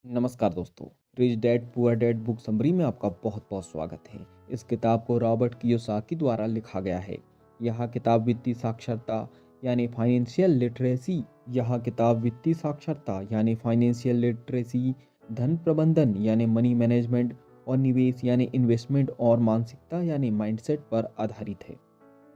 नमस्कार दोस्तों। Rich dad poor dad book summary में आपका बहुत बहुत स्वागत है। इस किताब को रॉबर्ट कियोसाकी द्वारा लिखा गया है। यह किताब वित्तीय साक्षरता यानी फाइनेंशियल लिटरेसी, धन प्रबंधन यानी मनी मैनेजमेंट और निवेश यानी इन्वेस्टमेंट और मानसिकता यानी माइंडसेट पर आधारित है।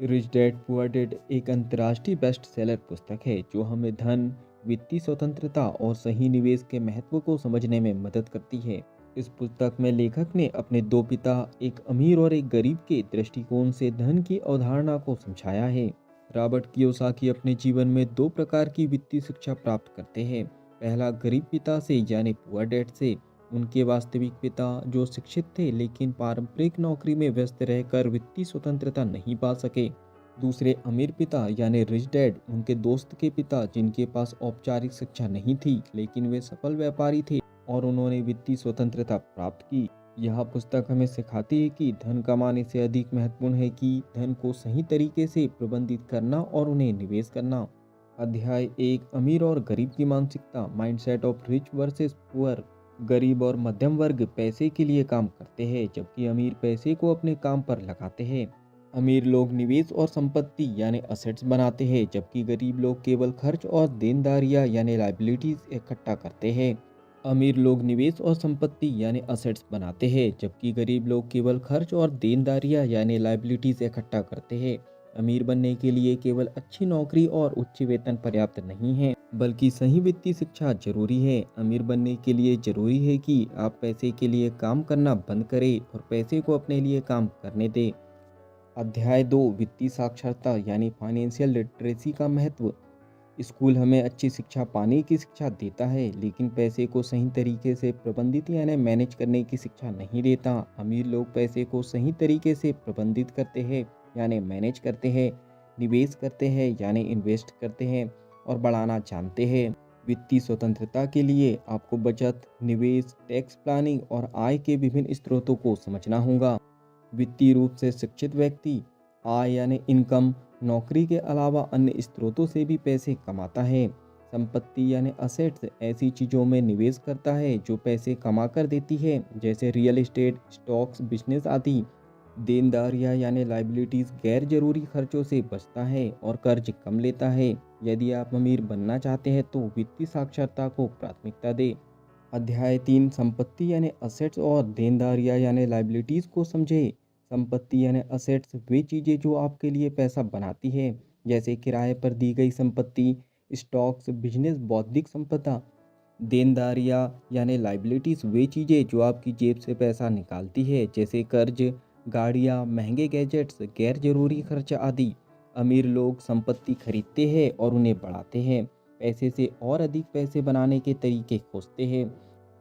रिच डैड पुअर डैड एक अंतर्राष्ट्रीय बेस्ट सेलर पुस्तक है जो हमें धन, वित्तीय स्वतंत्रता और सही निवेश के महत्व को समझने में मदद करती है। इस पुस्तक में लेखक ने अपने दो पिता, एक अमीर और एक गरीब के दृष्टिकोण से धन की अवधारणा को समझाया है। रॉबर्ट कियोसाकी अपने जीवन में दो प्रकार की वित्तीय शिक्षा प्राप्त करते हैं। पहला गरीब पिता से यानी पुअर डैड से। उनके वास्तविक पिता जो शिक्षित थे लेकिन पारंपरिक नौकरी में व्यस्त रहकर वित्तीय स्वतंत्रता नहीं पा सके। दूसरे अमीर पिता यानी रिच डैड, उनके दोस्त के पिता जिनके पास औपचारिक शिक्षा नहीं थी लेकिन वे सफल व्यापारी थे और उन्होंने वित्तीय स्वतंत्रता प्राप्त की। यह पुस्तक हमें सिखाती है कि धन कमाने से अधिक महत्वपूर्ण है कि धन को सही तरीके से प्रबंधित करना और उन्हें निवेश करना। अध्याय एक, अमीर और गरीब की मानसिकता, mindset of rich versus poor. गरीब और मध्यम वर्ग पैसे के लिए काम करते हैं जबकि अमीर पैसे को अपने काम पर लगाते हैं। अमीर लोग निवेश और संपत्ति यानी असेट्स बनाते हैं जबकि गरीब लोग केवल खर्च और देनदारियां यानी लाइबिलिटीज इकट्ठा करते हैं। अमीर लोग निवेश और संपत्ति यानी असेट्स बनाते हैं जबकि गरीब लोग केवल खर्च और देनदारियां यानी लाइबिलिटीज इकट्ठा करते हैं। अमीर बनने के लिए केवल अच्छी नौकरी और उच्च वेतन पर्याप्त नहीं है बल्कि सही वित्तीय शिक्षा जरूरी है। अमीर बनने के लिए जरूरी है कि आप पैसे के लिए काम करना बंद करें और पैसे को अपने लिए काम करने दें। अध्याय दो, वित्तीय साक्षरता यानी फाइनेंशियल लिटरेसी का महत्व। स्कूल हमें अच्छी शिक्षा पाने की शिक्षा देता है लेकिन पैसे को सही तरीके से प्रबंधित यानी मैनेज करने की शिक्षा नहीं देता। अमीर लोग पैसे को सही तरीके से प्रबंधित करते हैं यानी मैनेज करते हैं, निवेश करते हैं यानी इन्वेस्ट करते हैं और बढ़ाना जानते हैं। वित्तीय स्वतंत्रता के लिए आपको बचत, निवेश, टैक्स प्लानिंग और आय के विभिन्न स्रोतों को समझना होगा। वित्तीय रूप से शिक्षित व्यक्ति आय यानी इनकम, नौकरी के अलावा अन्य स्रोतों से भी पैसे कमाता है। संपत्ति यानी असेट्स ऐसी चीज़ों में निवेश करता है जो पैसे कमा कर देती है जैसे रियल एस्टेट, स्टॉक्स, बिजनेस आदि। देनदारियां यानी लाइबिलिटीज गैर जरूरी खर्चों से बचता है और कर्ज कम लेता है। यदि आप अमीर बनना चाहते हैं तो वित्तीय साक्षरता को प्राथमिकता दें। अध्याय तीन, संपत्ति यानी असेट्स और देनदारियां यानी लाइबिलिटीज को समझे। संपत्ति यानी असेट्स वे चीज़ें जो आपके लिए पैसा बनाती है जैसे किराए पर दी गई संपत्ति, स्टॉक्स, बिजनेस, बौद्धिक संपदा। देनदारियां यानी लाइबिलिटीज वे चीज़ें जो आपकी जेब से पैसा निकालती है जैसे कर्ज, गाड़ियां, महंगे गैजेट्स, गैर जरूरी खर्च आदि। अमीर लोग संपत्ति खरीदते हैं और उन्हें बढ़ाते हैं, पैसे से और अधिक पैसे बनाने के तरीके खोजते हैं।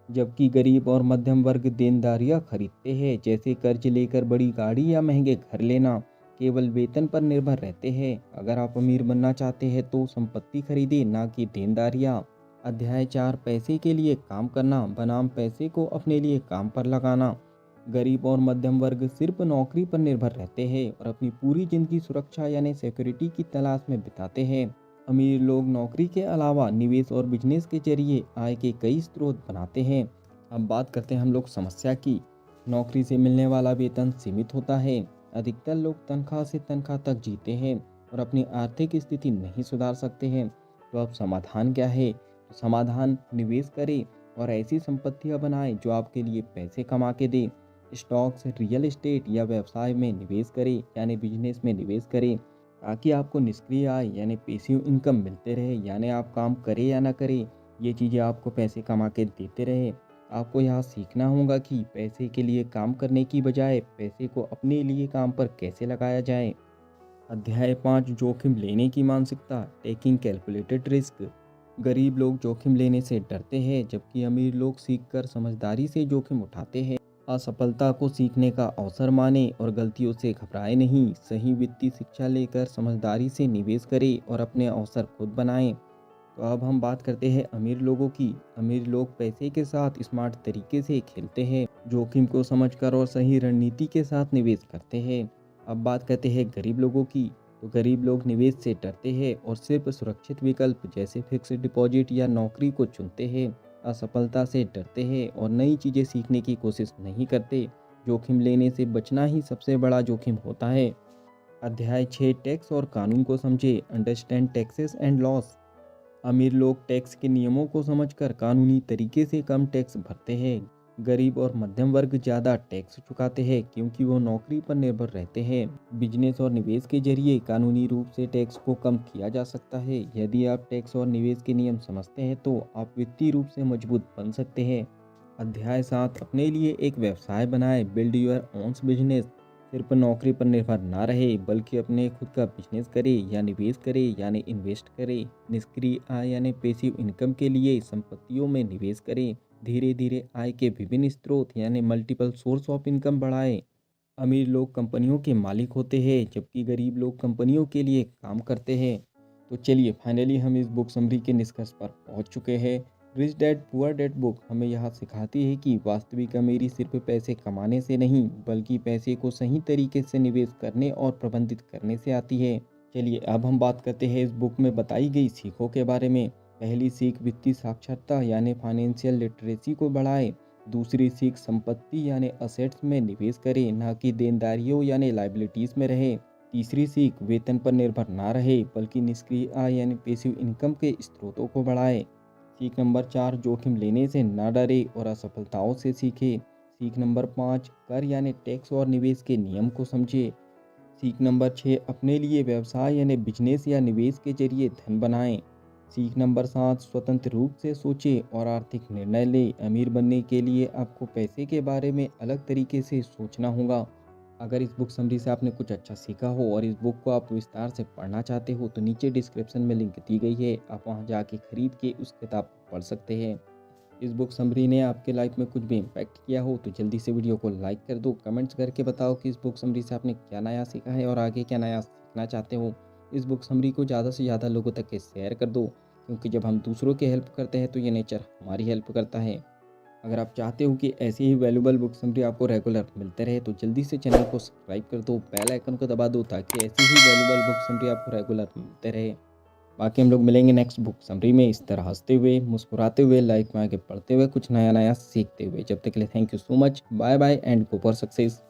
जबकि गरीब और मध्यम वर्ग देनदारियां खरीदते हैं जैसे कर्ज लेकर बड़ी गाड़ी या महंगे घर लेना, केवल वेतन पर निर्भर रहते हैं। अगर आप अमीर बनना चाहते हैं तो संपत्ति खरीदें ना कि देनदारियां। अध्याय चार, पैसे के लिए काम करना बनाम पैसे को अपने लिए काम पर लगाना। गरीब और मध्यम वर्ग सिर्फ नौकरी पर निर्भर रहते हैं और अपनी पूरी जिंदगी सुरक्षा यानी सिक्योरिटी की तलाश में बिताते हैं। अमीर लोग नौकरी के अलावा निवेश और बिजनेस के जरिए आय के कई स्रोत बनाते हैं। अब बात करते हैं हम लोग समस्या की। नौकरी से मिलने वाला वेतन सीमित होता है। अधिकतर लोग तनख्वाह से तनख्वाह तक जीते हैं और अपनी आर्थिक स्थिति नहीं सुधार सकते हैं। तो अब समाधान क्या है? तो समाधान निवेश करें और ऐसी संपत्तियां बनाएं जो आपके लिए पैसे कमा के दे। स्टॉक्स, रियल एस्टेट या व्यवसाय में निवेश करें यानी बिजनेस में निवेश करें ताकि आपको निष्क्रिय आय यानी पैसिव इनकम मिलते रहे यानी आप काम करें या ना करें, ये चीज़ें आपको पैसे कमा के देते रहे। आपको यहाँ सीखना होगा कि पैसे के लिए काम करने की बजाय पैसे को अपने लिए काम पर कैसे लगाया जाए। अध्याय पाँच, जोखिम लेने की मानसिकता, टेकिंग कैलकुलेटेड रिस्क। गरीब लोग जोखिम लेने से डरते हैं जबकि अमीर लोग सीखकर समझदारी से जोखिम उठाते हैं। असफलता को सीखने का अवसर माने और गलतियों से घबराए नहीं। सही वित्तीय शिक्षा लेकर समझदारी से निवेश करें और अपने अवसर खुद बनाएं। तो अब हम बात करते हैं अमीर लोगों की। अमीर लोग पैसे के साथ स्मार्ट तरीके से खेलते हैं, जोखिम को समझकर और सही रणनीति के साथ निवेश करते हैं। अब बात करते हैं गरीब लोगों की। तो गरीब लोग निवेश से डरते हैं और सिर्फ सुरक्षित विकल्प जैसे फिक्स्ड डिपॉजिट या नौकरी को चुनते हैं। असफलता से डरते हैं और नई चीज़ें सीखने की कोशिश नहीं करते। जोखिम लेने से बचना ही सबसे बड़ा जोखिम होता है। अध्याय 6 टैक्स और कानून को समझे। Understand taxes and loss. अमीर लोग टैक्स के नियमों को समझकर कानूनी तरीके से कम टैक्स भरते हैं। गरीब और मध्यम वर्ग ज़्यादा टैक्स चुकाते हैं क्योंकि वो नौकरी पर निर्भर रहते हैं। बिजनेस और निवेश के जरिए कानूनी रूप से टैक्स को कम किया जा सकता है। यदि आप टैक्स और निवेश के नियम समझते हैं तो आप वित्तीय रूप से मजबूत बन सकते हैं। अध्याय 7 अपने लिए एक व्यवसाय बनाएं। Build your own business. सिर्फ नौकरी पर निर्भर ना रहे बल्कि अपने खुद का बिजनेस करे या निवेश करे यानी इन्वेस्ट करे। निष्क्रिय आय यानी पैसिव इनकम के लिए संपत्तियों में निवेश करें। धीरे धीरे आय के विभिन्न स्रोत यानी मल्टीपल सोर्स ऑफ इनकम बढ़ाएं। अमीर लोग कंपनियों के मालिक होते हैं जबकि गरीब लोग कंपनियों के लिए काम करते हैं। तो चलिए फाइनली हम इस बुक समरी के निष्कर्ष पर पहुंच चुके हैं। Rich dad poor dad book हमें यह सिखाती है कि वास्तविक अमीरी सिर्फ पैसे कमाने से नहीं बल्कि पैसे को सही तरीके से निवेश करने और प्रबंधित करने से आती है। चलिए अब हम बात करते हैं इस बुक में बताई गई सीखों के बारे में। पहली सीख वित्तीय साक्षरता यानी फाइनेंशियल लिटरेसी को बढ़ाए। दूसरी सीख संपत्ति यानी असेट्स में निवेश करें न कि देनदारियों यानी लाइबिलिटीज में रहे। तीसरी सीख वेतन पर निर्भर ना रहे बल्कि निष्क्रिय आय यानी पैसिव इनकम के स्रोतों को बढ़ाए। सीख नंबर 4 जोखिम लेने से ना डरे और असफलताओं से सीखे। सीख नंबर 5 कर यानी टैक्स और निवेश के नियम को समझे। सीख नंबर 6 अपने लिए व्यवसाय यानी बिजनेस या निवेश के जरिए धन बनाएं। सीख नंबर 7 स्वतंत्र रूप से सोचें और आर्थिक निर्णय लें। अमीर बनने के लिए आपको पैसे के बारे में अलग तरीके से सोचना होगा। अगर इस बुक समरी से आपने कुछ अच्छा सीखा हो और इस बुक को आप विस्तार से पढ़ना चाहते हो तो नीचे डिस्क्रिप्शन में लिंक दी गई है, आप वहां जाके खरीद के उस किताब को पढ़ सकते हैं। इस बुक समरी ने आपके लाइफ में कुछ भी इम्पैक्ट किया हो तो जल्दी से वीडियो को लाइक कर दो। कमेंट्स करके बताओ कि इस बुक समरी से आपने क्या नया सीखा है और आगे क्या नया सीखना चाहते हो। इस बुक समरी को ज़्यादा से ज़्यादा लोगों तक के शेयर कर दो क्योंकि जब हम दूसरों की हेल्प करते हैं तो ये नेचर हमारी हेल्प करता है। अगर आप चाहते हो कि ऐसी ही वैल्यूबल बुक समरी आपको रेगुलर मिलते रहे तो जल्दी से चैनल को सब्सक्राइब कर दो, बेल आइकन को दबा दो ताकि ऐसी ही वैल्यूबल बुक समरी आपको रेगुलर मिलते रहे। बाकी हम लोग मिलेंगे नेक्स्ट बुक समरी में इस तरह हंसते हुए, मुस्कुराते हुए, लाइफ में आगे बढ़ते हुए, कुछ नया नया सीखते हुए। जब तक के लिए thank you so much, bye bye and go for success.